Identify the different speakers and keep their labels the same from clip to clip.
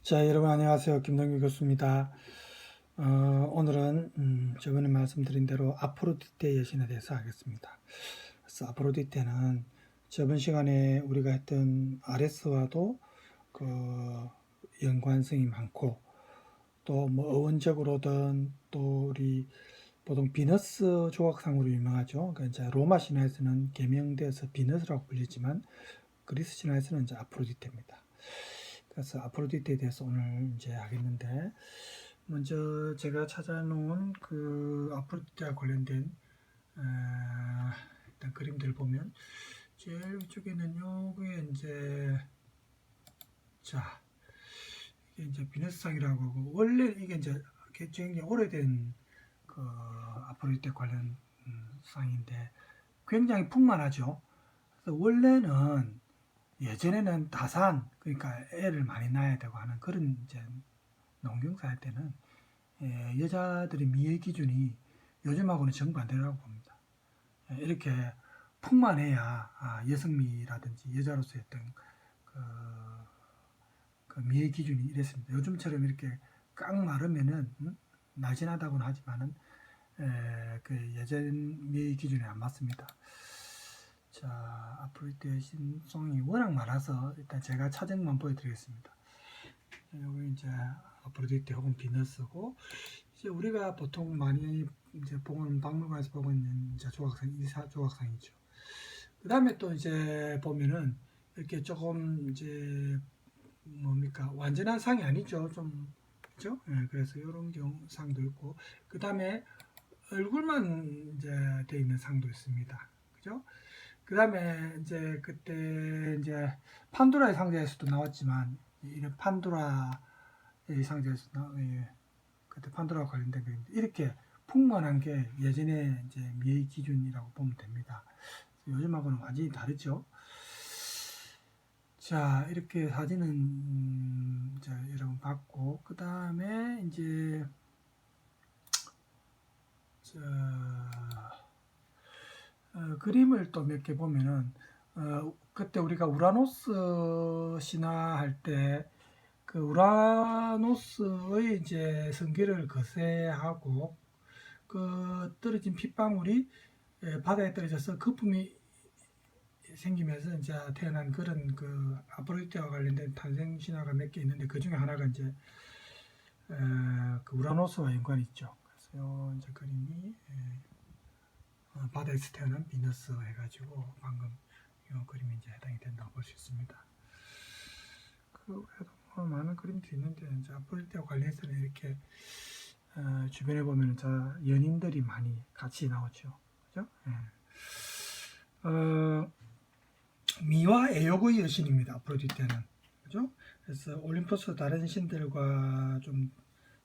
Speaker 1: 자, 여러분 안녕하세요. 김동규 교수입니다. 오늘은 저번에 말씀드린 대로 아프로디테 여신에 대해서 하겠습니다. 그래서 아프로디테는 저번 시간에 우리가 했던 아레스와도 그 연관성이 많고 또 뭐 어원적으로든 또 우리 보통 비너스 조각상으로 유명하죠. 그러니까 이제 로마 신화에서는 개명되어서 비너스라고 불리지만 그리스 신화에서는 이제 아프로디테입니다. 그래서 아프로디테에 대해서 오늘 이제 하겠는데, 먼저 제가 찾아놓은 그 아프로디테와 관련된 일단 그림들 보면 제일 위쪽에는 요게 이제 자 이게 이제 비너스상이라고 하고, 원래 이게 이제 굉장히 오래된 그 아프로디테 관련 상인데 굉장히 풍만하죠. 그래서 원래는 예전에는 다산, 그러니까 애를 많이 낳아야 되고 하는 그런 이제 농경사 할 때는 여자들의 미의 기준이 요즘하고는 정반대라고 봅니다. 이렇게 풍만해야 여성미라든지 여자로서의 어떤 그 미의 기준이 이랬습니다. 요즘처럼 이렇게 깡 마르면은 날씬하다고는 하지만은 그 예전 미의 기준이 안 맞습니다. 자, 아프로디테 신송이 워낙 많아서 일단 제가 찾은 만 보여드리겠습니다. 여기 이제 아프로디테 혹은 비너스고, 이제 우리가 보통 많이 이제 보는 박물관에서 보고 있는 이제 조각상, 이사 조각상이죠. 그 다음에 또 이제 보면은 이렇게 조금 이제 뭡니까 완전한 상이 아니죠. 좀 그죠? 예, 그래서 이런 경우 상도 있고, 그 다음에 얼굴만 이제 돼 있는 상도 있습니다. 그죠? 그 다음에 이제 그때 이제 판도라의 상자에서도 나왔지만, 이런 판도라의 상자에서 그때 판도라와 관련된 그림인데, 이렇게 풍만한 게 예전에 이제 미의 기준이라고 보면 됩니다. 요즘하고는 완전히 다르죠. 자, 이렇게 사진은 이제 여러분 봤고, 그 다음에 이제 그림을 또 몇 개 보면은 그때 우리가 우라노스 신화할 때 그 우라노스의 이제 성기를 거세하고 그 떨어진 핏방울이 바다에 떨어져서 거품이 생기면서 이제 태어난 그런 그 아프로디테와 관련된 탄생 신화가 몇 개 있는데, 그 중에 하나가 이제 그 우라노스와 연관이 있죠. 그래서 요 이제 그림이 바다에서 태어난 비너스 해가지고 방금 이 그림이 이제 해당이 된다고 볼 수 있습니다. 그 외에도 뭐 많은 그림들이 있는데, 이제 아프로디테와 관련해서는 이렇게 주변에 보면 연인들이 많이 같이 나오죠. 그죠? 미와 애욕의 여신입니다. 아프로디테는. 그죠? 그래서 올림포스 다른 신들과 좀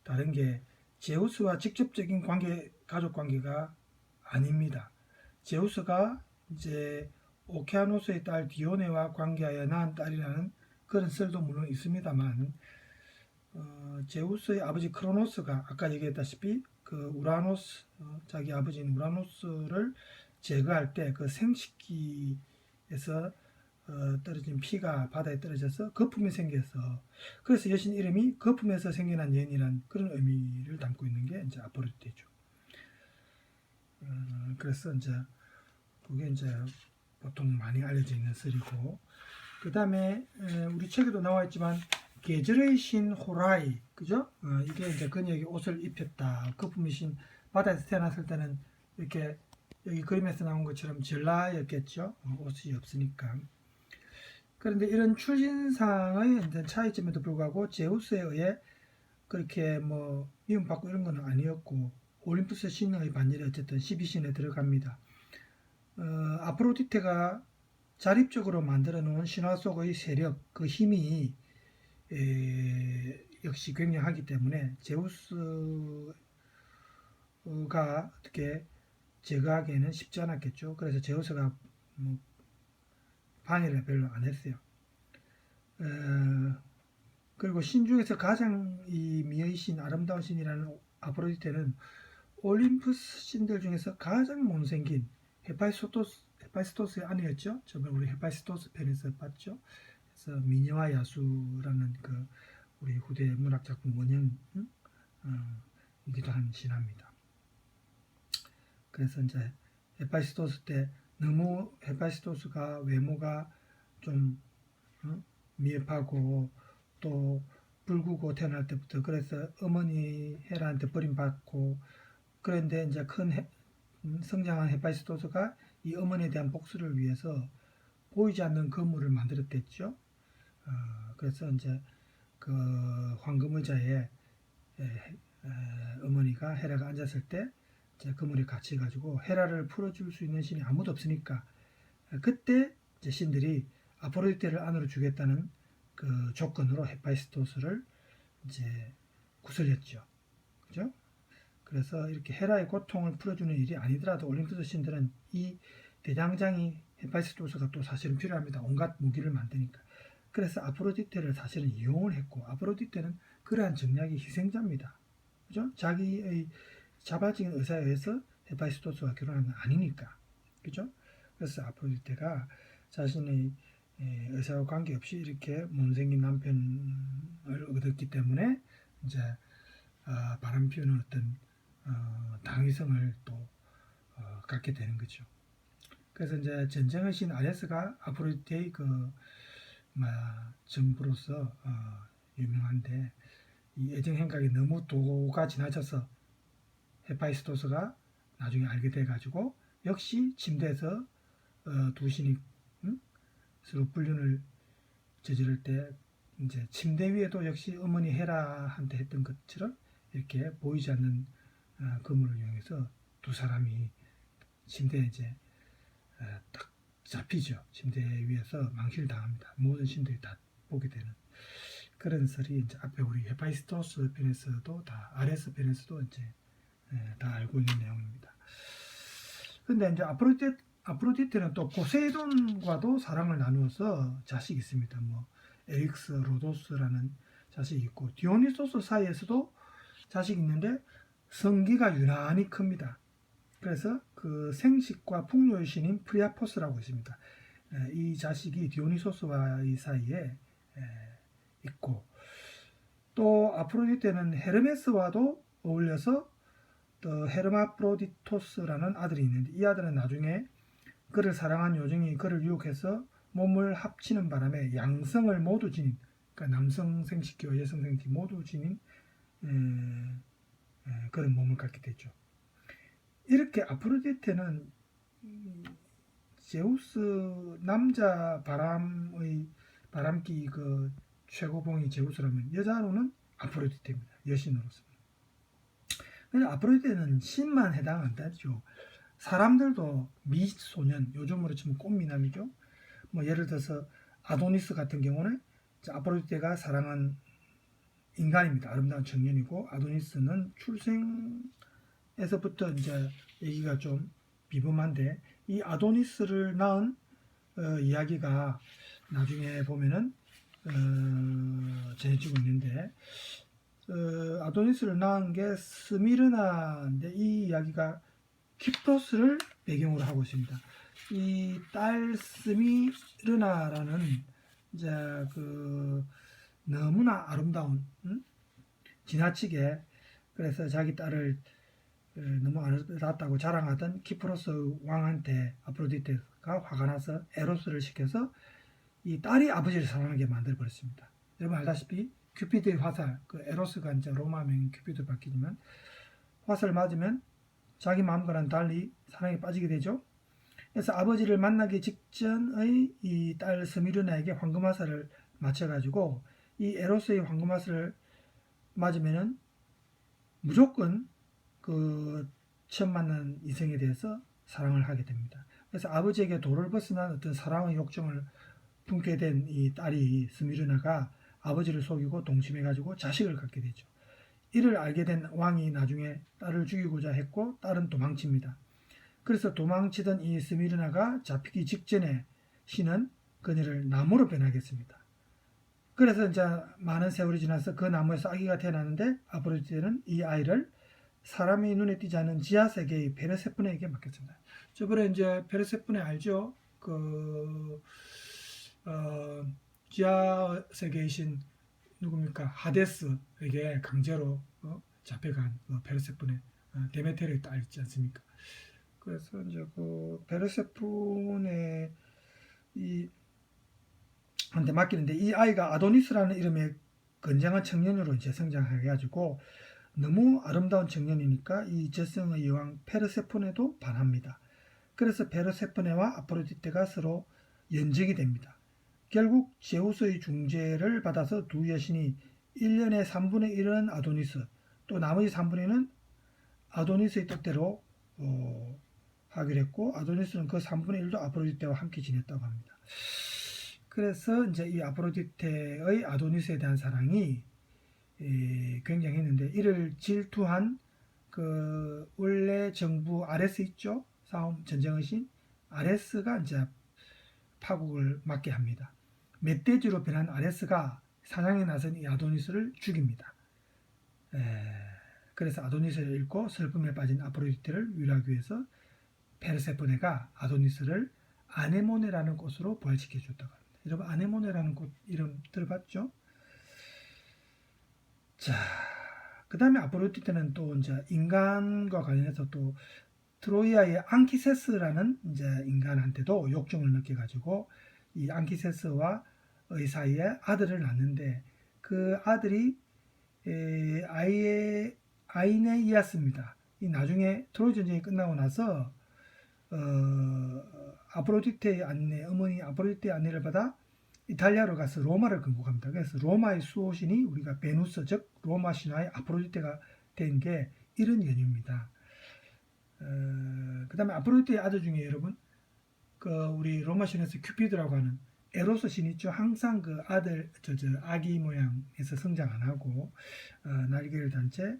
Speaker 1: 다른 게 제우스와 직접적인 관계, 가족 관계가 아닙니다. 제우스가 이제 오케아노스의 딸 디오네와 관계하여 낳은 딸이라는 그런 썰도 물론 있습니다만, 제우스의 아버지 크로노스가 아까 얘기했다시피 그 우라노스, 자기 아버지인 우라노스를 제거할 때 그 생식기에서 떨어진 피가 바다에 떨어져서 거품이 생겨서, 그래서 여신 이름이 거품에서 생겨난 여인이란 그런 의미를 담고 있는 게 이제 아프로디테죠. 그래서 이제 그게 이제 보통 많이 알려져 있는 썰이고, 그 다음에 우리 책에도 나와 있지만 계절의 신 호라이, 그죠? 이게 이제 그녀에게 옷을 입혔다. 거품의 신, 바다에서 태어났을 때는 이렇게 여기 그림에서 나온 것처럼 전라였겠죠. 옷이 없으니까. 그런데 이런 출신상의 차이점에도 불구하고 제우스에 의해 그렇게 뭐 미움받고 이런 건 아니었고, 올림푸스 신의 반열에 어쨌든 12신에 들어갑니다. 아프로디테가 자립적으로 만들어 놓은 신화 속의 세력, 그 힘이 역시 굉장하기 때문에 제우스가 어떻게 제거하기에는 쉽지 않았겠죠. 그래서 제우스가 뭐 반열을 별로 안 했어요. 그리고 신 중에서 가장 이 미의 신, 아름다운 신이라는 아프로디테는 올림푸스 신들 중에서 가장 못생긴 헤파이스토스의 아내였죠. 저번에 우리 헤파이스토스 편에서 봤죠. 그래서 미녀와 야수라는 그 우리 후대 문학작품 원형 이기도 한 신화입니다. 그래서 이제 헤파이스토스 때 너무 헤파이스토스가 외모가 좀 미흡하고 또 불구고 태어날 때부터 그래서 어머니 헤라한테 버림받고 그런데 이제 성장한 헤파이스토스가 이 어머니에 대한 복수를 위해서 보이지 않는 거물을 만들었댔죠. 그래서 이제 그 황금 의자에 어머니가 헤라가 앉았을 때 이제 그물에 갇혀 가지고 헤라를 풀어줄 수 있는 신이 아무도 없으니까 그때 이제 신들이 아프로디테를 안으로 주겠다는 그 조건으로 헤파이스토스를 이제 구슬렸죠. 그죠? 그래서 이렇게 헤라의 고통을 풀어주는 일이 아니더라도 올림푸스 신들은 이 대장장이 헤파이스토스가 또 사실은 필요합니다. 온갖 무기를 만드니까. 그래서 아프로디테를 사실은 이용을 했고 아프로디테는 그러한 정략의 희생자입니다. 그죠? 자기의 자발적인 의사에 의해서 헤파이스토스와 결혼한 건 아니니까. 그죠? 그래서 아프로디테가 자신의 의사와 관계없이 이렇게 못생긴 남편을 얻었기 때문에 이제 바람 피우는 어떤 당위성을 또 갖게 되는 거죠. 그래서 이제 전쟁의 신 아레스가 아프로디테의 정부로서 유명한데 이 애정 행각이 너무 도가 지나쳐서 헤파이스토스가 나중에 알게 돼가지고 역시 침대에서 두 신이 서로 불륜을 저지를 때 이제 침대 위에도 역시 어머니 헤라한테 했던 것처럼 이렇게 보이지 않는 그물을 이용해서 두 사람이 침대에 이제 딱 잡히죠. 침대 위에서 망신을 당합니다. 모든 신들이 다 보게 되는 그런 설이 이제 앞에 우리 헤파이스토스 편에서도 다 아레스 편에서도 이제 다 알고 있는 내용입니다. 근데 이제 아프로디테는 또 포세이돈과도 사랑을 나누어서 자식이 있습니다. 뭐 에릭스 로도스라는 자식이 있고 디오니소스 사이에서도 자식이 있는데 성기가 유난히 큽니다. 그래서 그 생식과 풍요의 신인 프리아포스라고 있습니다. 이 자식이 디오니소스와의 사이에 있고 또 아프로디테는 헤르메스와도 어울려서 또 헤르마프로디토스라는 아들이 있는데 이 아들은 나중에 그를 사랑한 요정이 그를 유혹해서 몸을 합치는 바람에 양성을 모두 지닌 그러니까 남성 생식기와 여성 생식기 모두 지닌 그런 몸을 갖게 되죠. 이렇게 아프로디테는 제우스 남자 바람기 그 최고봉이 제우스라면 여자로는 아프로디테입니다. 여신으로서. 근데 아프로디테는 신만 해당 안 되죠. 사람들도 미소년, 요즘으로 치면 꽃미남이죠. 뭐 예를 들어서 아도니스 같은 경우는 아프로디테가 사랑한 인간입니다. 아름다운 청년이고 아도니스는 출생에서부터 이제 얘기가 좀 비범한데 이 아도니스를 낳은 이야기가 나중에 보면은 전해지고 있는데 아도니스를 낳은 게 스미르나인데 이 이야기가 키프로스를 배경으로 하고 있습니다. 이 딸 스미르나라는 이제 너무나 아름다운 지나치게 그래서 자기 딸을 너무 아름답다고 자랑하던 키프로스 왕한테 아프로디테가 화가 나서 에로스를 시켜서 이 딸이 아버지를 사랑하게 만들어 버렸습니다. 여러분 알다시피 큐피드의 화살, 에로스가 이제 로마명 큐피드 바뀌지만 화살을 맞으면 자기 마음과는 달리 사랑에 빠지게 되죠. 그래서 아버지를 만나기 직전의 이 딸 스미르나에게 황금화살을 맞춰가지고 이 에로스의 황금화살을 맞으면은 무조건 처음 만난 이성에 대해서 사랑을 하게 됩니다. 그래서 아버지에게 돌을 벗어난 어떤 사랑의 욕정을 품게 된 이 딸이 스미르나가 아버지를 속이고 동침해가지고 자식을 갖게 되죠. 이를 알게 된 왕이 나중에 딸을 죽이고자 했고 딸은 도망칩니다. 그래서 도망치던 이 스미르나가 잡히기 직전에 신은 그녀를 나무로 변하겠습니다. 그래서 이제 많은 세월이 지나서 그 나무에서 아기가 태어나는데 아프로디테는 이 아이를 사람이 눈에 띄지 않는 지하 세계의 페르세포네에게 맡겼습니다. 저번에 이제 페르세포네 알죠? 지하 세계의 신은 누굽니까? 하데스에게 강제로 잡혀간 베르세폰의 데메테르에 딸 있지 않습니까? 그래서 이제 그 베르세폰의 이 한테 맡기는데 이 아이가 아도니스라는 이름의 건장한 청년으로 이제 성장해 가지고 너무 아름다운 청년이니까 이 저승의 여왕 페르세포네도 반합니다. 그래서 페르세포네와 아프로디테가 서로 연정이 됩니다. 결국 제우스의 중재를 받아서 두 여신이 1년에 3분의 1은 아도니스, 또 나머지 3분의 1은 아도니스의 뜻대로 하기로 했고, 아도니스는 그 3분의 1도 아프로디테와 함께 지냈다고 합니다. 그래서 이제 이 아프로디테의 아도니스에 대한 사랑이 굉장했는데, 이를 질투한 그 원래 정부 아레스 있죠? 싸움 전쟁의 신 아레스가 이제 파국을 맞게 합니다. 멧돼지로 변한 아레스가 사냥에 나선 이 아도니스를 죽입니다. 그래서 아도니스를 잃고 슬픔에 빠진 아프로디테를 위로하기 위해서 페르세포네가 아도니스를 아네모네라는 꽃으로 부활시켜 줬다고 합니다. 여러분 아네모네라는 꽃 이름 들어봤죠? 자, 그 다음에 아프로디테는 또 이제 인간과 관련해서 또 트로이아의 앙키세스라는 이제 인간한테도 욕정을 느껴가지고 이 앙키세스와 의 사이에 아들을 낳는데 그 아들이 아이네이아스입니다. 이 나중에 트로이 전쟁이 끝나고 나서 아프로디테의 안내, 어머니 아프로디테의 안내를 받아 이탈리아로 가서 로마를 건국합니다. 그래서 로마의 수호신이 우리가 베누스, 즉 로마 신화의 아프로디테가 된 게 이런 연유입니다. 그 다음에 아프로디테의 아들 중에 여러분, 그 우리 로마 신화에서 큐피드라고 하는 에로스 신 있죠. 항상 그 아들, 아기 모양에서 성장 안 하고, 날개를 단 채,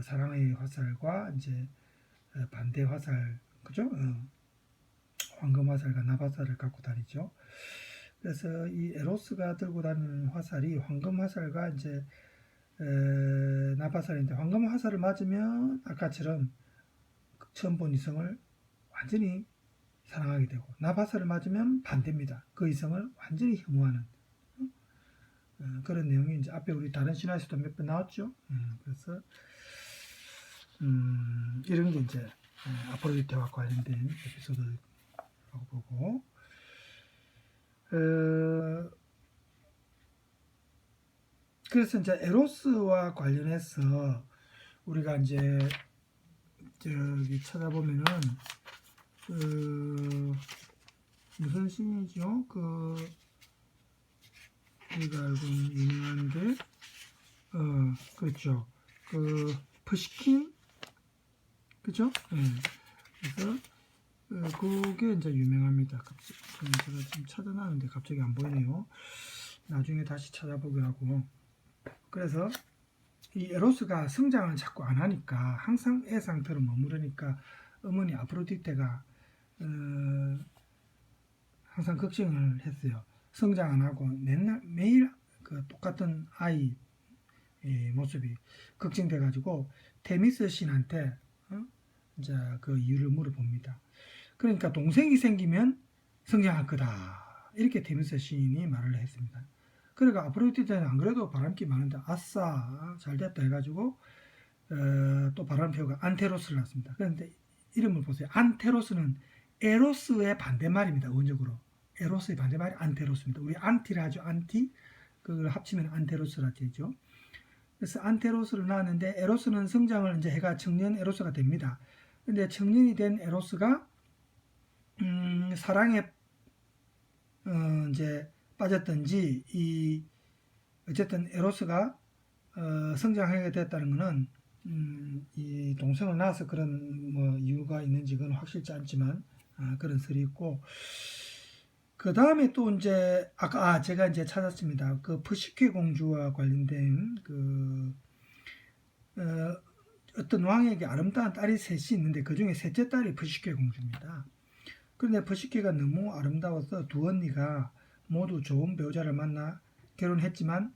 Speaker 1: 사랑의 화살과 이제 반대 화살, 그죠? 황금 화살과 나바살을 갖고 다니죠. 그래서 이 에로스가 들고 다니는 화살이 황금 화살과 이제 나바살인데, 황금 화살을 맞으면 아까처럼 처음 본 이성을 완전히 사랑하게 되고, 나바살을 맞으면 반대입니다. 그 이성을 완전히 혐오하는 그런 내용이 이제 앞에 우리 다른 신화에서도 몇 번 나왔죠. 그래서 이런 게 이제 아프로디테와 관련된 에피소드라고 보고, 그래서 이제 에로스와 관련해서 우리가 이제 저기 찾아보면은 무슨 신이죠? 우리가 알고 있는 유명한 게 그렇죠. 푸시킨, 그죠? 그래서 그게 이제 유명합니다. 제가 지금 찾아놨는데 갑자기 안 보이네요. 나중에 다시 찾아보기로 하고. 그래서 이 에로스가 성장을 자꾸 안 하니까 항상 애 상태로 머무르니까 어머니 아프로디테가 항상 걱정을 했어요. 성장 안 하고 매일 그 똑같은 아이 모습이 걱정돼가지고 테미스 신한테 이제 그 이유를 물어봅니다. 그러니까 동생이 생기면 성장할 거다, 이렇게 테미스 신이 말을 했습니다. 그러니까 아프로디테는 안 그래도 바람기 많은데 아싸 잘됐다 해가지고 또 바람 피우가 안테로스를 낳습니다. 그런데 이름을 보세요. 안테로스는 에로스의 반대말입니다. 원적으로 에로스의 반대말이 안테로스입니다. 우리 안티라 하죠. 안티, 그걸 합치면 안테로스라 되죠. 그래서 안테로스를 낳았는데 에로스는 성장을 이제 해가 청년 에로스가 됩니다. 근데 청년이 된 에로스가 사랑에 이제 빠졌던지 어쨌든 에로스가 성장하게 됐다는 것은 이 동생을 낳아서 그런 뭐 이유가 있는지 그건 확실치 않지만 그런 설이 있고, 그 다음에 또 이제 아까 제가 이제 찾았습니다. 그 푸시케 공주와 관련된 어떤 왕에게 아름다운 딸이 셋이 있는데 그 중에 셋째 딸이 푸시케 공주입니다. 그런데 푸시케가 너무 아름다워서 두 언니가 모두 좋은 배우자를 만나 결혼했지만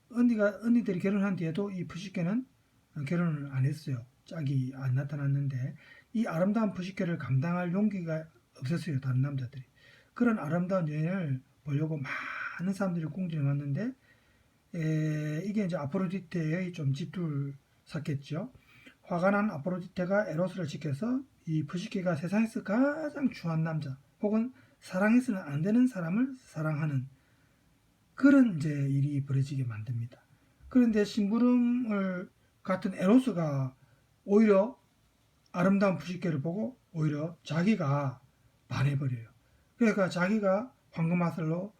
Speaker 1: 언니들이 결혼한 뒤에도 이 푸시케는 결혼을 안 했어요. 짝이 안 나타났는데 이 아름다운 푸시케를 감당할 용기가 없었어요. 다른 남자들이. 그런 아름다운 여인을 보려고 많은 사람들이 궁전에 왔는데 이게 이제 아프로디테의 좀 짓둘 샀겠죠. 화가 난 아프로디테가 에로스를 지켜서 이 푸시케가 세상에서 가장 추한 남자 혹은 사랑해서는 안 되는 사람을 사랑하는 그런 이제 일이 벌어지게 만듭니다. 그런데 심부름을 같은 에로스가 오히려 아름다운 푸시케를 보고 오히려 자기가 반해버려요. 그러니까 자기가 황금화살로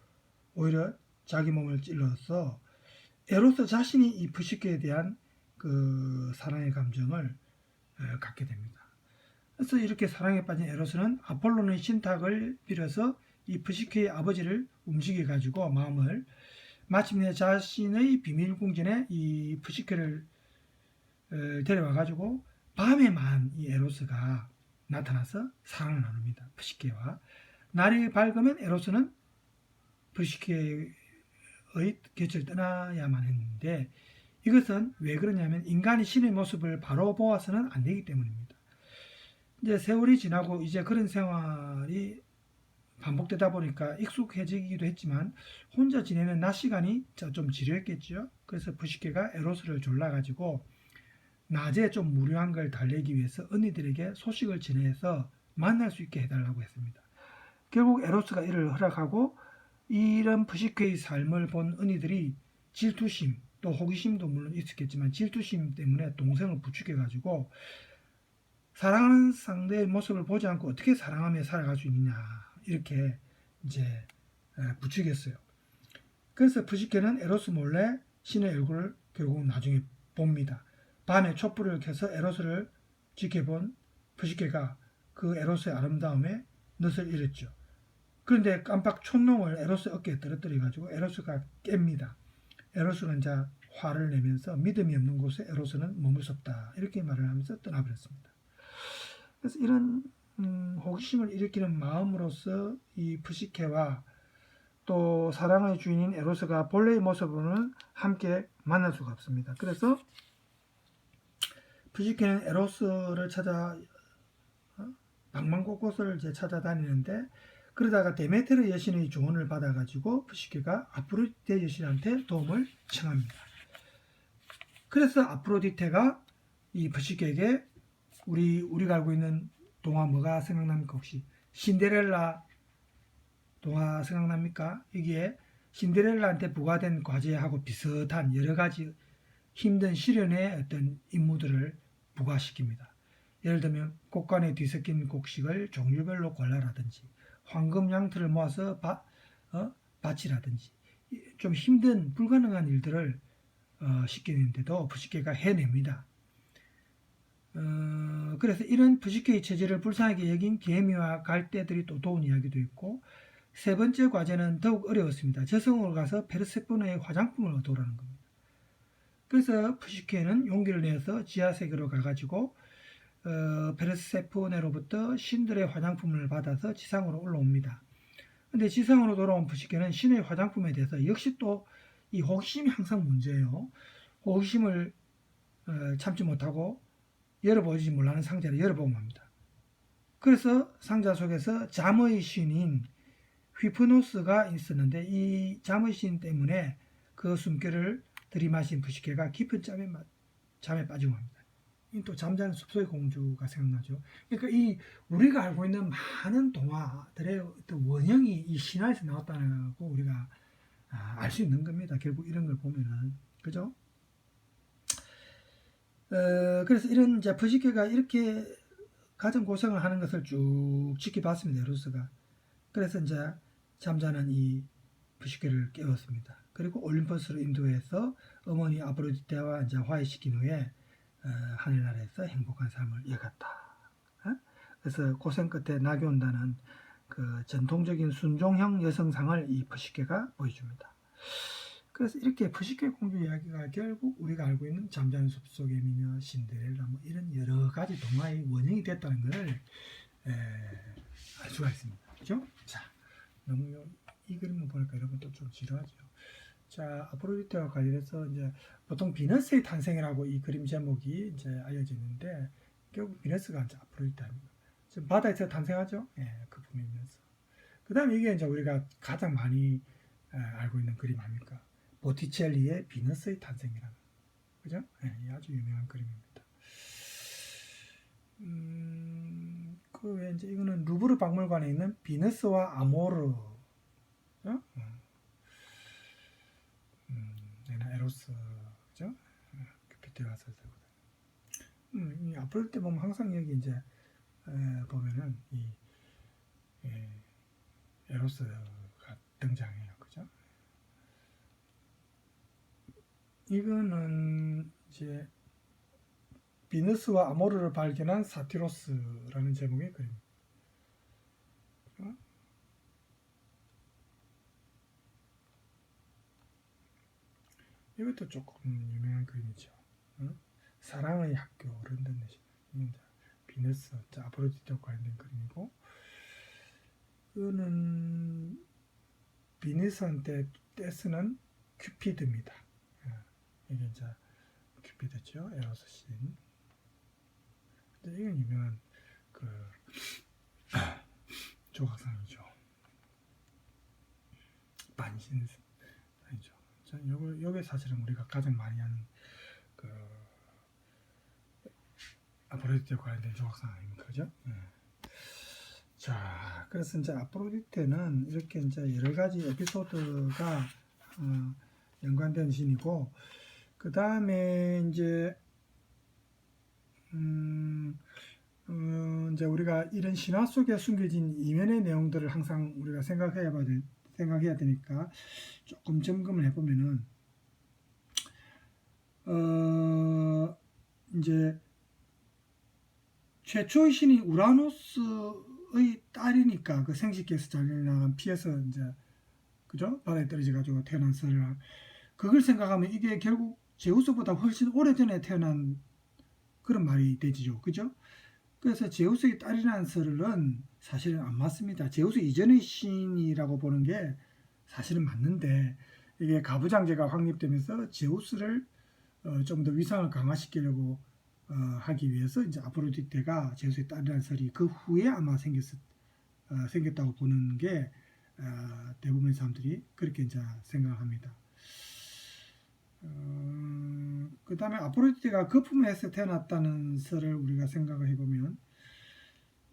Speaker 1: 오히려 자기 몸을 찔러서 에로스 자신이 이 푸시케에 대한 그 사랑의 감정을 갖게 됩니다. 그래서 이렇게 사랑에 빠진 에로스는 아폴로의 신탁을 빌어서 이 푸시케의 아버지를 움직여 가지고 마음을 마침내 자신의 비밀 궁전에 이 푸시케를 데려와 가지고 밤에만 이 에로스가 나타나서 사랑을 나눕니다. 푸시케와 날이 밝으면 에로스는 푸시케의 곁을 떠나야만 했는데 이것은 왜 그러냐면 인간이 신의 모습을 바로 보아서는 안 되기 때문입니다. 이제 세월이 지나고 이제 그런 생활이 반복되다 보니까 익숙해지기도 했지만 혼자 지내는 낮 시간이 좀 지루했겠죠. 그래서 푸시케가 에로스를 졸라가지고 낮에 좀 무료한 걸 달래기 위해서 언니들에게 소식을 전해서 만날 수 있게 해달라고 했습니다. 결국 에로스가 이를 허락하고 이런 푸시케의 삶을 본 언니들이 질투심 또 호기심도 물론 있었겠지만 질투심 때문에 동생을 부추겨가지고 사랑하는 상대의 모습을 보지 않고 어떻게 사랑하며 살아갈 수 있느냐 이렇게 이제 부추겼어요. 그래서 푸시케는 에로스 몰래 신의 얼굴을 결국 나중에 봅니다. 밤에 촛불을 켜서 에로스를 지켜본 푸시케가 그 에로스의 아름다움에 넛을 잃었죠. 그런데 깜빡 촛농을 에로스 어깨에 떨어뜨려 가지고 에로스가 깹니다. 에로스는 이제 화를 내면서 믿음이 없는 곳에 에로스는 머물 수 없다 이렇게 말을 하면서 떠나버렸습니다. 그래서 이런 호기심을 일으키는 마음으로서 이 푸시케와 또 사랑의 주인인 에로스가 본래의 모습으로는 함께 만날 수가 없습니다. 그래서 푸시케는 에로스를 찾아 방방곳곳을 이제 찾아다니는데 그러다가 데메테르 여신의 조언을 받아가지고 푸시케가 아프로디테 여신한테 도움을 청합니다. 그래서 아프로디테가 이 푸시케에게 우리가 알고 있는 동화 뭐가 생각납니까? 혹시 신데렐라 동화 생각납니까? 여기에 신데렐라한테 부과된 과제하고 비슷한 여러 가지 힘든 시련의 어떤 임무들을 부과시킵니다. 예를 들면 곡간에 뒤섞인 곡식을 종류별로 골라라든지 황금 양털을 모아서 바치라든지 좀 힘든 불가능한 일들을 시키는데도 푸시케가 해냅니다. 그래서 이런 푸시케의 체질을 불쌍하게 여긴 개미와 갈대들이 또 도운 이야기도 있고 세 번째 과제는 더욱 어려웠습니다. 저승으로 가서 페르세포네의 화장품을 얻어오라는 겁니다. 그래서 푸시케는 용기를 내서 지하세계로 가가지고 페르세포네로부터 신들의 화장품을 받아서 지상으로 올라옵니다. 근데 지상으로 돌아온 푸시케는 신의 화장품에 대해서 역시 또 이 호기심이 항상 문제예요. 호기심을 참지 못하고 열어보지 못하는 상자를 열어보고 맙니다. 그래서 상자 속에서 잠의 신인 휘프노스가 있었는데 이 잠의 신 때문에 그 숨결을 들이마신 푸시케가 깊은 잠에 빠지고 맙니다. 또 잠자는 숲속의 공주가 생각나죠. 그러니까 이 우리가 알고 있는 많은 동화들의 원형이 이 신화에서 나왔다는 거 우리가 알 수 있는 겁니다. 결국 이런 걸 보면은 그죠? 그래서 이런 이제 푸시케가 이렇게 가정 고생을 하는 것을 쭉 지켜봤습니다. 에로스가. 그래서 이제 잠자는 이 푸시케를 깨웠습니다. 그리고 올림퍼스로 인도해서 어머니 아프로디테와 이제 화해시킨 후에 하늘나라에서 행복한 삶을 이어갔다. 그래서 고생 끝에 낙이 온다는 그 전통적인 순종형 여성상을 이 푸시케가 보여줍니다. 그래서 이렇게 푸시케 공주 이야기가 결국 우리가 알고 있는 잠자는 숲속의 미녀, 신데렐라 뭐 이런 여러 가지 동화의 원형이 됐다는 것을 알 수가 있습니다. 그죠? 자, 너무 이 그림을 보니까 여러분 또 좀 지루하죠. 자, 아프로디테와 관련해서 이제 보통 비너스의 탄생이라고 이 그림 제목이 이제 알려져 있는데 결국 비너스가 이제 아프로디테 아닙니까? 지금 바다에서 탄생하죠? 예, 그 부분이면서. 그 다음에 이게 이제 우리가 가장 많이 알고 있는 그림 아닙니까? 보티첼리의 비너스의 탄생이라는, 그죠? 네, 아주 유명한 그림입니다. 그 외에 이제 이거는 루브르 박물관에 있는 비너스와 아모르, 그죠? 에로스, 그죠? 큐피드가 설설거든. 이 아프로디테 보면 항상 여기 이제 보면은 이 에로스가 등장해요, 그죠? 이거는 이제 비너스와 아모르를 발견한 사티로스라는 제목의 그림입니다. 이것도 조금 유명한 그림이죠. 사랑의 학교 런던 내신 비너스, 아프로디테와 관련된 그림이고, 이거는 비너스한테 떼쓰는 큐피드입니다. 이게 이제 큐피드죠, 에로스 신. 근데 이건 유명한 그 조각상이죠. 반신상이죠. 요게 사실은 우리가 가장 많이 하는 그 아프로디테와 관련된 조각상 아닙니까, 그죠? 자, 그래서 이제 아프로디테는 이렇게 이제 여러 가지 에피소드가 연관된 신이고, 그 다음에 이제 이제 우리가 이런 신화 속에 숨겨진 이면의 내용들을 항상 우리가 생각해야 되니까 조금 점검을 해보면은, 이제 최초의 신이 우라노스의 딸이니까 그 생식기에서 잘려나간 피에서 이제, 그죠? 바다에 떨어져가지고 태어난 설을, 그걸 생각하면 이게 결국 제우스보다 훨씬 오래전에 태어난 그런 말이 되지요, 그죠? 그래서 제우스의 딸이라는 설은 사실은 안 맞습니다. 제우스 이전의 신이라고 보는 게 사실은 맞는데, 이게 가부장제가 확립되면서 제우스를 좀 더 위상을 강화시키려고 하기 위해서 이제 아프로디테가 제우스의 딸이라는 설이 그 후에 아마 생겼다고 보는 게 대부분의 사람들이 그렇게 이제 생각합니다. 그 다음에 아프로디테가 거품에서 태어났다는 설을 우리가 생각을 해보면,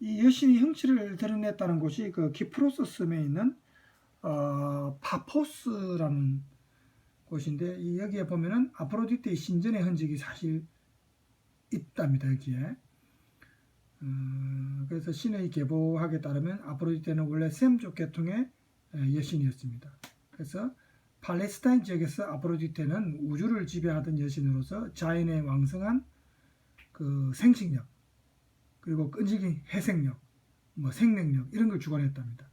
Speaker 1: 이 여신이 형체를 드러냈다는 곳이 그 키프로스 섬에 있는 파포스라는 곳인데, 여기에 보면은 아프로디테의 신전의 흔적이 사실 있답니다, 여기에. 그래서 신의 계보학에 따르면 아프로디테는 원래 셈족 계통의 여신이었습니다. 그래서 팔레스타인 지역에서 아프로디테는 우주를 지배하던 여신으로서 자연의 왕성한 그 생식력, 그리고 끈질긴 해생력, 생명력 이런 걸 주관했답니다.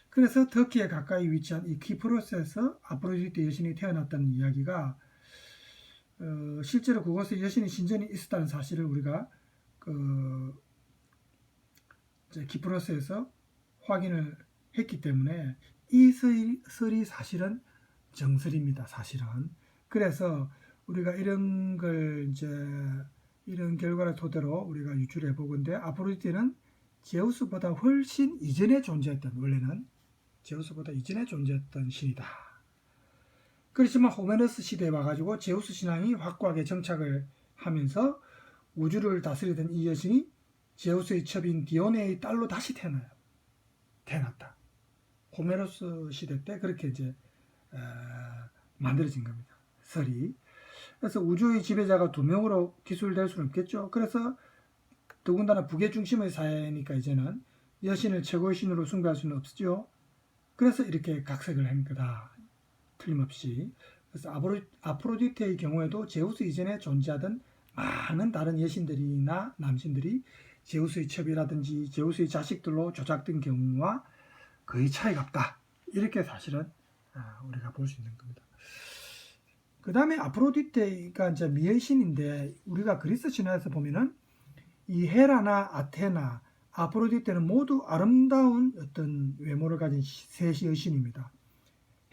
Speaker 1: 그래서 터키에 가까이 위치한 이 키프로스에서 아프로디테 여신이 태어났다는 이야기가 실제로 그곳에 여신의 신전이 있었다는 사실을 우리가 키프로스에서 확인을 했기 때문에 이 설이 사실은 정설입니다. 사실은. 그래서 우리가 이런 걸 이제 이런 결과를 토대로 우리가 유출해 보건데, 아프로디테는 제우스보다 훨씬 이전에 존재했던, 원래는 제우스보다 이전에 존재했던 신이다. 그렇지만 호메로스 시대에 와가지고 제우스 신앙이 확고하게 정착을 하면서 우주를 다스리던 이 여신이 제우스의 첩인 디오네의 딸로 다시 태어났다. 호메로스 시대 때 그렇게 이제 만들어진 겁니다, 설이. 그래서 우주의 지배자가 두 명으로 기술될 수는 없겠죠. 그래서 더군다나 북의 중심의 사회니까 이제는 여신을 최고의 신으로 숭배할 수는 없죠. 그래서 이렇게 각색을 한 거다, 틀림없이. 그래서 아프로디테의 경우에도 제우스 이전에 존재하던 많은 다른 여신들이나 남신들이 제우스의 첩이라든지 제우스의 자식들로 조작된 경우와 거의 차이가 없다, 이렇게 사실은 우리가 볼 수 있는 겁니다. 그 다음에 아프로디테가 이제 미의 신인데, 우리가 그리스 신화에서 보면은 이 헤라나 아테나, 아프로디테는 모두 아름다운 어떤 외모를 가진 셋의 여신입니다.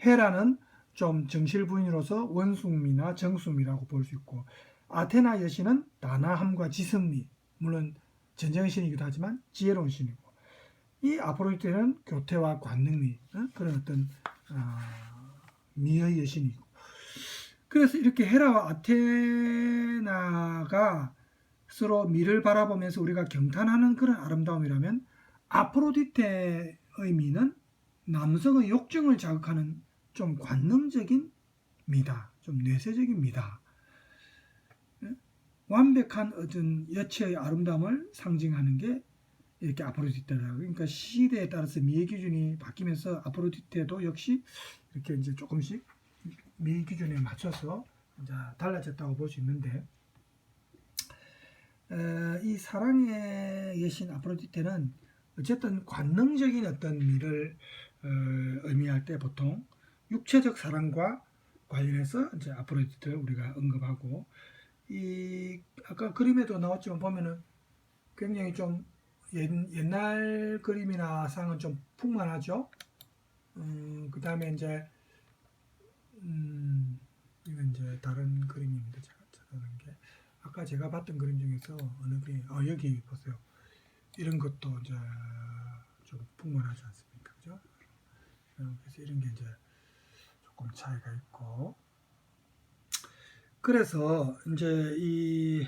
Speaker 1: 헤라는 좀 정실부인으로서 원숭미나 정숭미라고 볼 수 있고, 아테나 여신은 단아함과 지성미, 물론 전쟁의 신이기도 하지만 지혜로운 신이고, 이 아프로디테는 교태와 관능미, 그런 어떤 미의 여신이고, 그래서 이렇게 헤라와 아테나가 서로 미를 바라보면서 우리가 경탄하는 그런 아름다움이라면, 아프로디테의 미는 남성의 욕정을 자극하는 좀 관능적인 미다, 좀 뇌세적인 미다. 완벽한 어떤 여체의 아름다움을 상징하는 게 이렇게 아프로디테다. 그러니까 시대에 따라서 미의 기준이 바뀌면서 아프로디테도 역시 이렇게 이제 조금씩 미의 기준에 맞춰서 이제 달라졌다고 볼 수 있는데, 이 사랑의 여신 아프로디테는 어쨌든 관능적인 어떤 미를 의미할 때 보통 육체적 사랑과 관련해서 이제 아프로디테를 우리가 언급하고, 이 아까 그림에도 나왔지만 보면은 굉장히 좀 옛날 그림이나 상은 좀 풍만하죠. 그 다음에 이제 이건 이제 다른 그림입니다. 제가 찾아낸 게 아까 제가 봤던 그림 중에서 어느 게 여기 보세요. 이런 것도 이제 좀 풍만하지 않습니까, 그죠? 그래서 이런 게 이제 조금 차이가 있고, 그래서 이제 이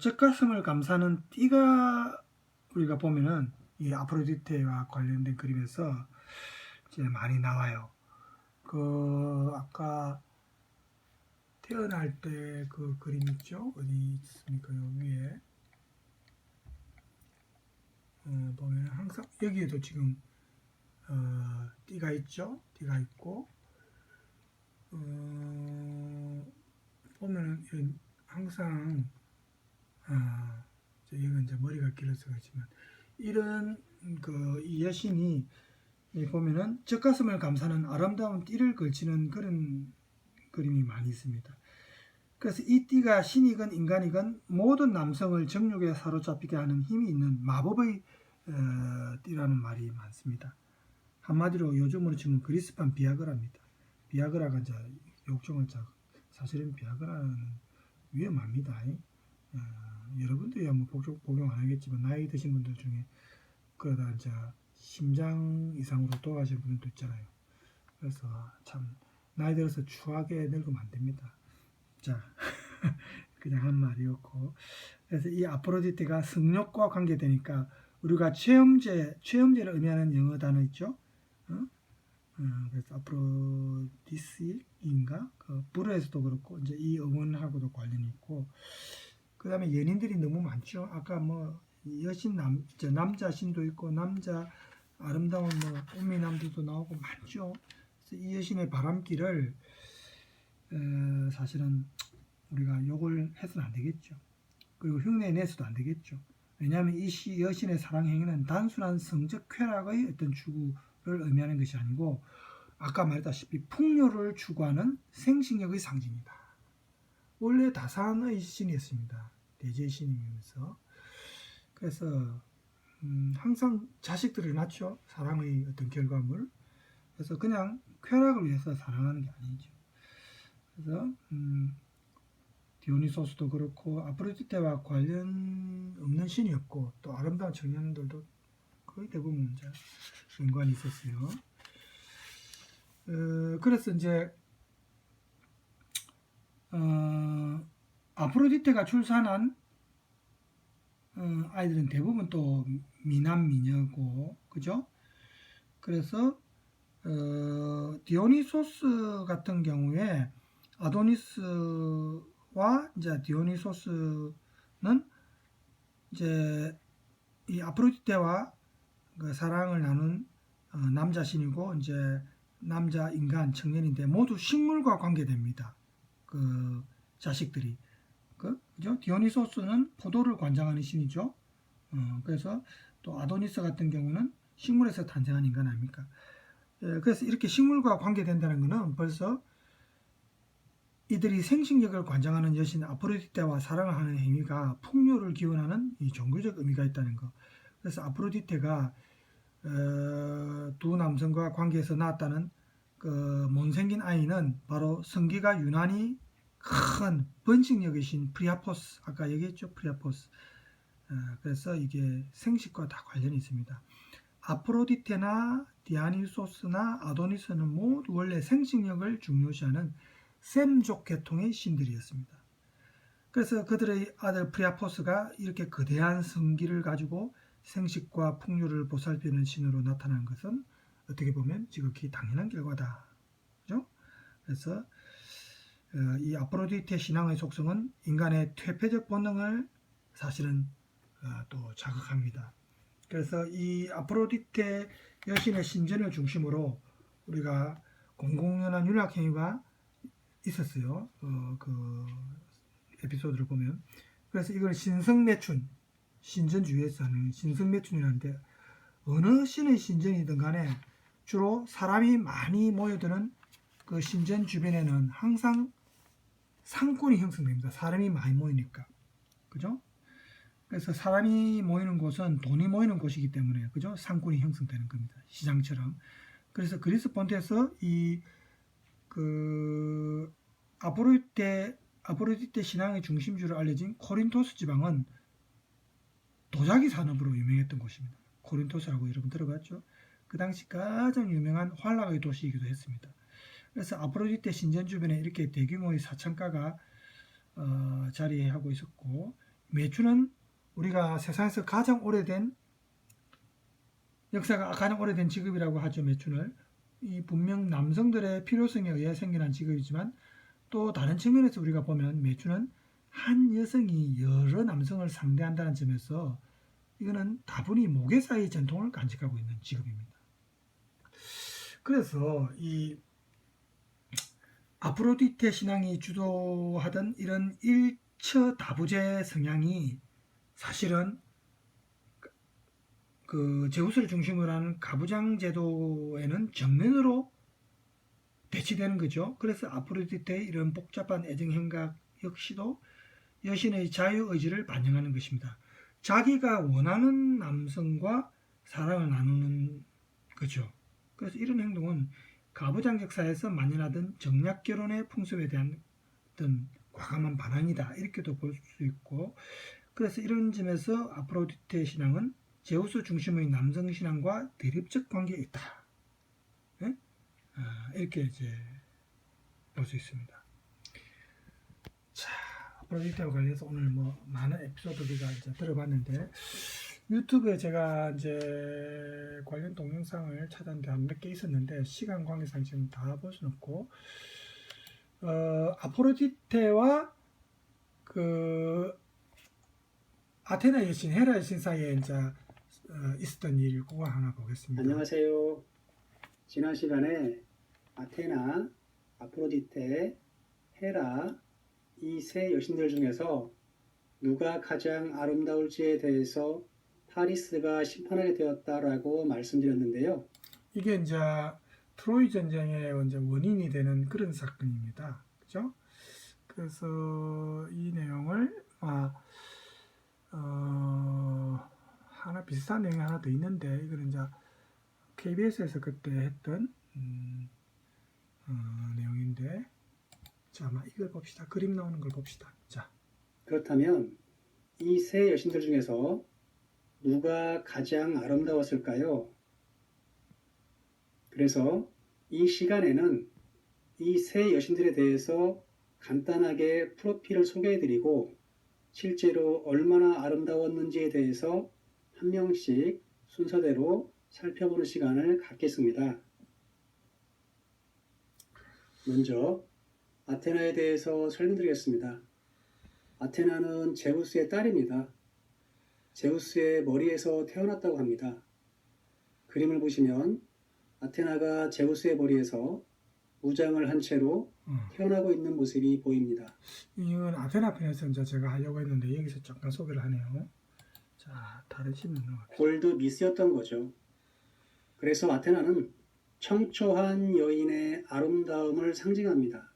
Speaker 1: 젖가슴을 감싸는 띠가 우리가 보면은 이 아프로디테와 관련된 그림에서 이제 많이 나와요. 그 아까 태어날 때 그 그림 있죠? 어디 있습니까? 요 위에 보면 항상 여기에도 지금 띠가 있죠? 띠가 있고, 보면은 항상 여기는 이제 머리가 길어서 그렇지만 이런 이 여신이 보면은 젖가슴을 감싸는 아름다운 띠를 걸치는 그런 그림이 많이 있습니다. 그래서 이 띠가 신이건 인간이건 모든 남성을 정욕에 사로잡히게 하는 힘이 있는 마법의 띠라는 말이 많습니다. 한마디로 요즘으로 치면 그리스판 비아그라입니다. 비아그라가 이제 욕정을 사실은 비아그라는 위험합니다. 여러분들이 뭐 복용 안 하겠지만 나이 드신 분들 중에 그러다 이제 심장 이상으로 돌아가신 분들도 있잖아요. 그래서 참 나이 들어서 추하게 늙으면 안 됩니다. 자, 그냥 한 말이었고, 그래서 이 아프로디테가 성욕과 관계되니까 우리가 체험제를 의미하는 영어 단어 있죠? 그래서 아프로디스인가? 불어에서도 그렇고 이제 이 어원하고도 관련이 있고, 그 다음에 연인들이 너무 많죠. 아까 뭐 여신 남자 신도 있고 남자 아름다운 뭐 운미남들도 나오고 많죠. 그래서 이 여신의 바람길을 사실은 우리가 욕을 해서는 안 되겠죠. 그리고 흉내 내서도 안 되겠죠. 왜냐하면 이 여신의 사랑 행위는 단순한 성적 쾌락의 어떤 추구를 의미하는 것이 아니고, 아까 말했다시피 풍요를 추구하는 생식력의 상징이다. 원래 다산의 신이었습니다. 대제의 신이면서. 그래서 항상 자식들을 낳죠. 사랑의 어떤 결과물. 그래서 그냥 쾌락을 위해서 사랑하는 게 아니죠. 그래서 디오니소스도 그렇고 아프로디테와 관련 없는 신이 없고, 또 아름다운 청년들도 거의 대부분 이제 연관이 있었어요. 그래서 이제 아프로디테가 출산한 아이들은 대부분 또 미남 미녀고, 그죠? 그래서 디오니소스 같은 경우에 아도니스와 이제 디오니소스는 이제 이 아프로디테와 그 사랑을 나눈 남자 신이고, 이제 남자 인간 청년인데 모두 식물과 관계됩니다. 그 자식들이 그죠? 디오니소스는 포도를 관장하는 신이죠. 그래서 또 아도니스 같은 경우는 식물에서 탄생한 인간 아닙니까? 그래서 이렇게 식물과 관계된다는 것은 벌써 이들이 생식력을 관장하는 여신 아프로디테와 사랑을 하는 행위가 풍요를 기원하는 이 종교적 의미가 있다는 것. 그래서 아프로디테가 두 남성과 관계에서 낳았다는 그 못생긴 아이는 바로 성기가 유난히 큰 번식력의 신 프리아포스, 아까 얘기했죠, 프리아포스. 그래서 이게 생식과 다 관련이 있습니다. 아프로디테나 디아니소스나 아도니스는 모두 원래 생식력을 중요시하는 셈족 계통의 신들이었습니다. 그래서 그들의 아들 프리아포스가 이렇게 거대한 성기를 가지고 생식과 풍류를 보살피는 신으로 나타나는 것은 어떻게 보면 지극히 당연한 결과다. 그죠? 그래서 이 아프로디테 신앙의 속성은 인간의 퇴폐적 본능을 사실은 또 자극합니다. 그래서 이 아프로디테 여신의 신전을 중심으로 우리가 공공연한 율락행위가 있었어요. 그 에피소드를 보면. 그래서 이걸 신성매춘, 신전주의에서 하는 신성매춘이라는데, 어느 신의 신전이든 간에 주로 사람이 많이 모여드는 그 신전 주변에는 항상 상권이 형성됩니다. 사람이 많이 모이니까. 그죠? 그래서 사람이 모이는 곳은 돈이 모이는 곳이기 때문에, 그죠? 상권이 형성되는 겁니다. 시장처럼. 그래서 그리스 본토에서 아프로디테 신앙의 중심지로 알려진 코린토스 지방은 도자기 산업으로 유명했던 곳입니다. 코린토스라고 여러분 들어봤죠? 그 당시 가장 유명한 환락의 도시이기도 했습니다. 그래서 아프로디테 신전 주변에 이렇게 대규모의 사창가가 자리하고 있었고, 매춘은 우리가 세상에서 가장 오래된 역사가 가장 오래된 직업이라고 하죠. 매춘을. 이 분명 남성들의 필요성에 의해 생겨난 직업이지만 또 다른 측면에서 우리가 보면 매춘은 한 여성이 여러 남성을 상대한다는 점에서 이거는 다분히 모계사의 전통을 간직하고 있는 직업입니다. 그래서 이 아프로디테 신앙이 주도하던 이런 일처다부제 성향이 사실은 그 제우스를 중심으로 하는 가부장 제도에는 정면으로 대치되는 거죠. 그래서 아프로디테의 이런 복잡한 애정 행각 역시도 여신의 자유의지를 반영하는 것입니다. 자기가 원하는 남성과 사랑을 나누는 거죠. 그래서 이런 행동은 가부장 역사에서 만연하던 정략결혼의 풍습에 대한 어떤 과감한 반항이다, 이렇게도 볼 수 있고, 그래서 이런 점에서 아프로디테 신앙은 제우스 중심의 남성 신앙과 대립적 관계에 있다. 네? 이렇게 이제 볼 수 있습니다. 자, 아프로디테와 관련해서 오늘 뭐 많은 에피소드가 이제 들어봤는데, 유튜브에 제가 이제 관련 동영상을 찾았는데 한 몇 개 있었는데 시간 관계상 지금 다 볼 수는 없고, 아프로디테와 그 아테나 여신, 헤라 여신 사이에 이제 있었던 일 그거 하나 보겠습니다.
Speaker 2: 안녕하세요. 지난 시간에 아테나, 아프로디테, 헤라 이 세 여신들 중에서 누가 가장 아름다울지에 대해서 파리스가 심판하게 되었다라고 말씀드렸는데요.
Speaker 1: 이게 이제 트로이 전쟁의 이제 원인이 되는 그런 사건입니다. 그죠? 그래서 이 내용을 하나 비슷한 내용이 하나 더 있는데, 이거는 이제 KBS에서 그때 했던 내용인데, 자, 이걸 봅시다. 그림 나오는 걸 봅시다. 자,
Speaker 2: 그렇다면 이 세 여신들 중에서 누가 가장 아름다웠을까요? 그래서 이 시간에는 이 세 여신들에 대해서 간단하게 프로필을 소개해드리고 실제로 얼마나 아름다웠는지에 대해서 한 명씩 순서대로 살펴보는 시간을 갖겠습니다. 먼저 아테나에 대해서 설명드리겠습니다. 아테나는 제우스의 딸입니다. 제우스의 머리에서 태어났다고 합니다. 그림을 보시면 아테나가 제우스의 머리에서 무장을 한 채로 태어나고 있는 모습이 보입니다.
Speaker 1: 이건 아테나 편에서 이제 제가 하려고 했는데 여기서 잠깐 소개를 하네요. 자, 다른 신문 넘어갑시다.
Speaker 2: 골드 미스였던 거죠. 그래서 아테나는 청초한 여인의 아름다움을 상징합니다.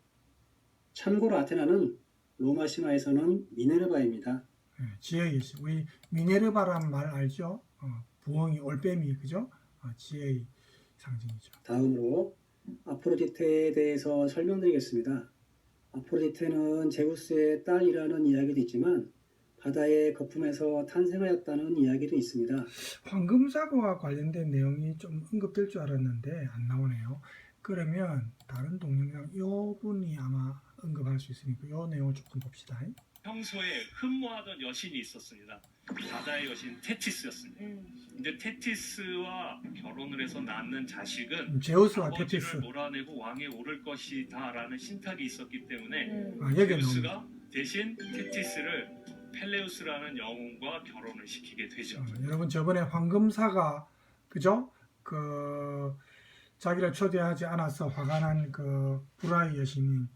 Speaker 2: 참고로 아테나는 로마 신화에서는 미네르바입니다.
Speaker 1: 네, 지혜의 여신. 우리 미네르바란 말 알죠? 부엉이, 올빼미, 그죠? 지혜의 상징이죠.
Speaker 2: 다음으로 아프로디테에 대해서 설명드리겠습니다. 아프로디테는 제우스의 딸이라는 이야기도 있지만 바다의 거품에서 탄생하였다는 이야기도 있습니다.
Speaker 1: 황금사과와 관련된 내용이 좀 언급될 줄 알았는데 안 나오네요. 그러면 다른 동영상 요 분이 아마 언급할 수 있으니까 요 내용을 조금 봅시다.
Speaker 3: 평소에 흠모하던 여신이 있었습니다. 바다의 여신 테티스였습니다. 근데 테티스와 결혼을 해서 낳는 자식은
Speaker 1: 제우스와
Speaker 3: 아버지를
Speaker 1: 테티스.
Speaker 3: 몰아내고 왕에 오를 것이다라는 신탁이 있었기 때문에
Speaker 1: 아, 여기
Speaker 3: 제우스가
Speaker 1: 나옵니다.
Speaker 3: 대신 테티스를 펠레우스라는 영웅과 결혼을 시키게 되죠.
Speaker 1: 여러분 저번에 황금사가 그죠? 그 자기를 초대하지 않아서 화가 난 그 브라이 여신이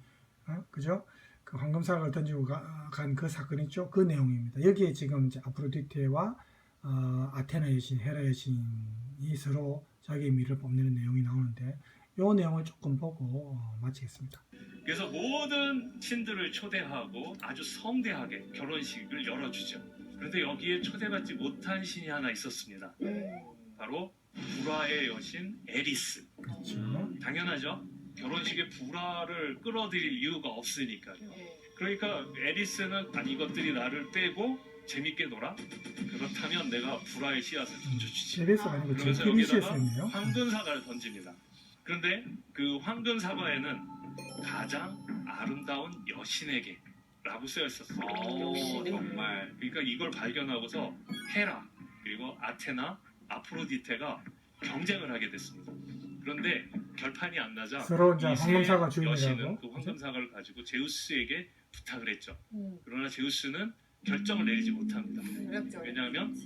Speaker 1: 그죠? 그 황금사과를 던지고 간 그 사건 있죠? 그 내용입니다. 여기에 지금 이제 아프로디테와 아테나 여신, 헤라 여신이 서로 자기의 미를 뽐내는 내용이 나오는데 이 내용을 조금 보고 마치겠습니다.
Speaker 3: 그래서 모든 신들을 초대하고 아주 성대하게 결혼식을 열어주죠. 그런데 여기에 초대받지 못한 신이 하나 있었습니다. 바로 불화의 여신 에리스.
Speaker 1: 그렇죠.
Speaker 3: 당연하죠. 결혼식에 불화를 끌어들일 이유가 없으니까요. 그러니까 에리스는 아니 이것들이 나를 빼고 재밌게 놀아? 그렇다면 내가 불화의 씨앗을 던져주지.
Speaker 1: 제베스 아니고
Speaker 3: 그러면서
Speaker 1: 제피니시였네요.
Speaker 3: 여기다가 황금 사과를 던집니다. 그런데 그 황금 사과에는 가장 아름다운 여신에게 라고 쓰여 있었어요. 정말. 그러니까 이걸 발견하고서 헤라 그리고 아테나, 아프로디테가 경쟁을 하게 됐습니다. 그런데 결판이 안 나자
Speaker 1: 서로 이제
Speaker 3: 이 세
Speaker 1: 황금사과
Speaker 3: 여신은
Speaker 1: 주인이라고.
Speaker 3: 그 황금사과를 가지고 제우스에게 부탁을 했죠. 그러나 제우스는 결정을 내리지 못합니다. 왜냐하면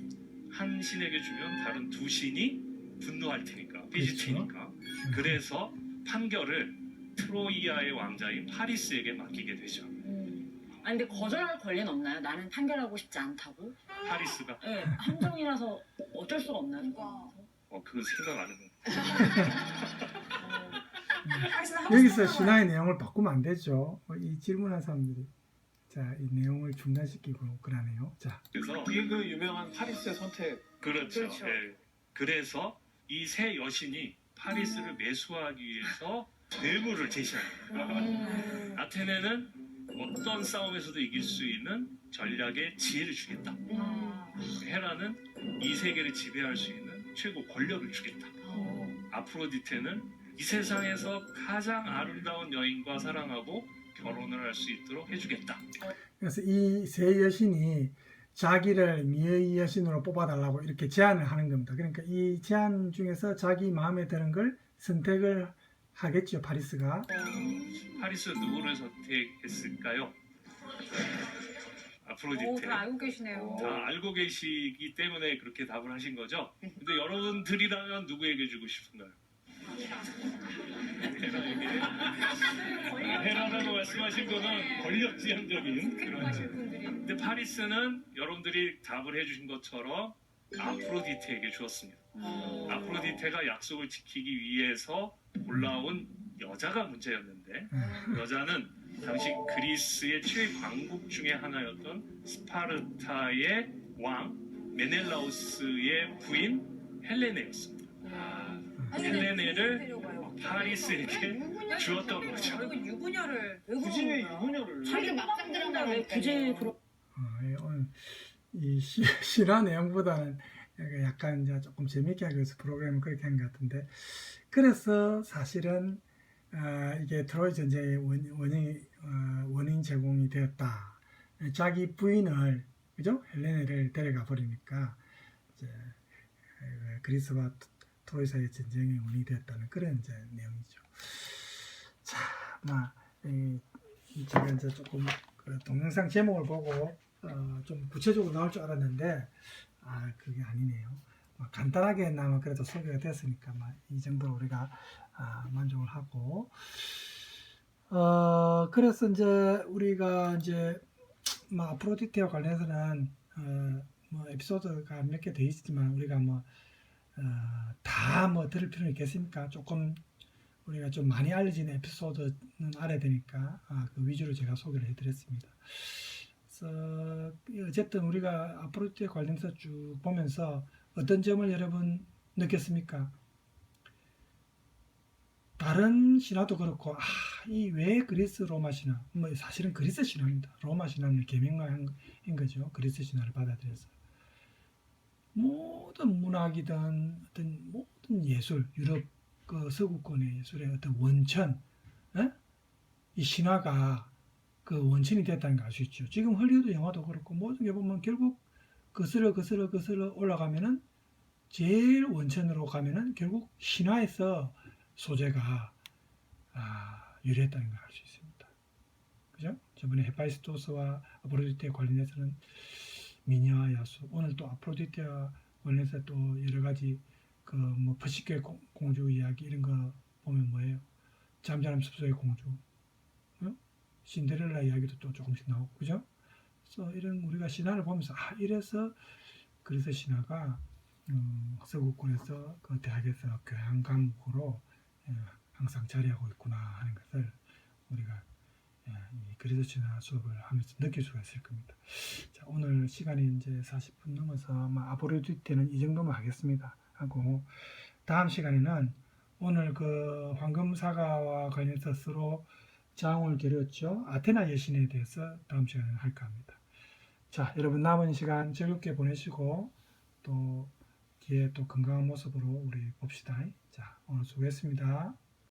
Speaker 3: 한 신에게 주면 다른 두 신이 분노할 테니까, 삐질 테니까. 그래서 판결을 트로이아의 왕자인 파리스에게 맡기게 되죠.
Speaker 4: 아니 근데 거절할 권리는 없나요? 나는 판결하고 싶지 않다고?
Speaker 3: 파리스가
Speaker 4: 네, 함정이라서 어쩔 수가 없나요?
Speaker 3: 그건 생각 안 해본.
Speaker 1: 여기서 신화의 내용을 바꾸면 안 되죠. 이 질문한 사람들이 자, 이 내용을 중단시키고 그러네요. 자,
Speaker 3: 그래서
Speaker 5: 이게 그 유명한 파리스의 선택.
Speaker 3: 그렇죠.
Speaker 4: 그렇죠.
Speaker 3: 예. 그래서 이 세 여신이 파리스를 매수하기 위해서 뇌물을 제시합니다. 아테네는 어떤 싸움에서도 이길 수 있는 전략의 지혜를 주겠다. 헤라는 이 세계를 지배할 수 있는 최고 권력을 주겠다. 아프로디테는 이 세상에서 가장 아름다운 여인과 사랑하고 결혼을 할 수 있도록 해주겠다.
Speaker 1: 그래서 이 세 여신이 자기를 미의 여신으로 뽑아달라고 이렇게 제안을 하는 겁니다. 그러니까 이 제안 중에서 자기 마음에 드는 걸 선택을 하겠죠, 파리스가.
Speaker 3: 파리스 누구를 선택했을까요? 아프로디테.
Speaker 4: 다 알고 계시네요.
Speaker 3: 다 알고 계시기 때문에 그렇게 답을 하신 거죠? 근데 여러분들이라면 누구에게 주고 싶은가요? 헤라에게. 헤라라고 말씀하신 거는 권력지향적인 그런. 근데 파리스는 여러분들이 답을 해주신 것처럼 아프로디테에게 주었습니다. 아프로디테가 약속을 지키기 위해서 올라온 여자가 문제였는데 여자는 당시 그리스의 최강국 중에 하나였던 스파르타의 왕 메넬라우스의 부인 헬레네였습니다. 헬레네를 파리스에게 주었던 거죠.
Speaker 4: 유부녀를 왜
Speaker 5: 굳이 왜 유부녀를?
Speaker 4: 자기 막상 들어가 왜 굳이 그런?
Speaker 1: 오늘 이 실화 내용보다는 약간 이제 조금 재밌게 하기 위해서 프로그램을 그렇게 한 것 같은데, 그래서 사실은 이게 트로이 전쟁의 원인 제공이 되었다. 자기 부인을 그죠? 헬레네를 데려가 버리니까 이제 그리스와 트로이 사이의 전쟁의 원인이 되었다는 그런 이제 내용이죠. 자, 제가 이제 조금 그 동영상 제목을 보고 좀 구체적으로 나올 줄 알았는데 그게 아니네요. 간단하게나마 그래도 소개가 됐으니까 이 정도로 우리가 만족을 하고 그래서 이제 우리가 이제 아프로디테와 관련해서는 에피소드가 몇 개 더 있지만 우리가 다 들을 필요는 있겠습니까? 조금 우리가 좀 많이 알려진 에피소드는 알아야 되니까 그 위주로 제가 소개를 해드렸습니다. 그래서 어쨌든 우리가 아프로디테 관련해서 쭉 보면서 어떤 점을 여러분 느꼈습니까? 다른 신화도 그렇고 이 왜 그리스 로마 신화 뭐 사실은 그리스 신화입니다. 로마 신화는 계명화한 거죠. 그리스 신화를 받아들여서 모든 문학이든 어떤 모든 예술 유럽 그 서구권의 예술의 어떤 원천 이 신화가 그 원천이 됐다는 거 알 수 있죠. 지금 헐리우드 영화도 그렇고 모든 게 보면 결국 거슬러 올라가면은 제일 원천으로 가면은 결국 신화에서 소재가 유래했다는 걸 알 수 있습니다. 그죠? 저번에 헤파이스토스와 아프로디테에 관련해서는 미녀와 야수, 오늘 또 아프로디테와 관련해서 또 여러 가지 그 뭐 퍼시케 공주 이야기 이런 거 보면 뭐예요? 잠자는 숲속의 공주, 신데렐라 이야기도 또 조금씩 나오고, 그죠? 그래서 이런 우리가 신화를 보면서 이래서 그래서 신화가 서구권에서 그 대학에서 교양 과목으로 항상 자리하고 있구나 하는 것을 우리가 이 그리스 신화 수업을 하면서 느낄 수가 있을 겁니다. 자, 오늘 시간이 이제 40분 넘어서 아포로디테는 이 정도만 하겠습니다. 하고 다음 시간에는 오늘 그 황금사과와 관련해서 서로 장을 겨뤘죠. 아테나 여신에 대해서 다음 시간에 할까 합니다. 자, 여러분 남은 시간 즐겁게 보내시고 또 뒤에 또 건강한 모습으로 우리 봅시다. 자, 오늘 수고했습니다.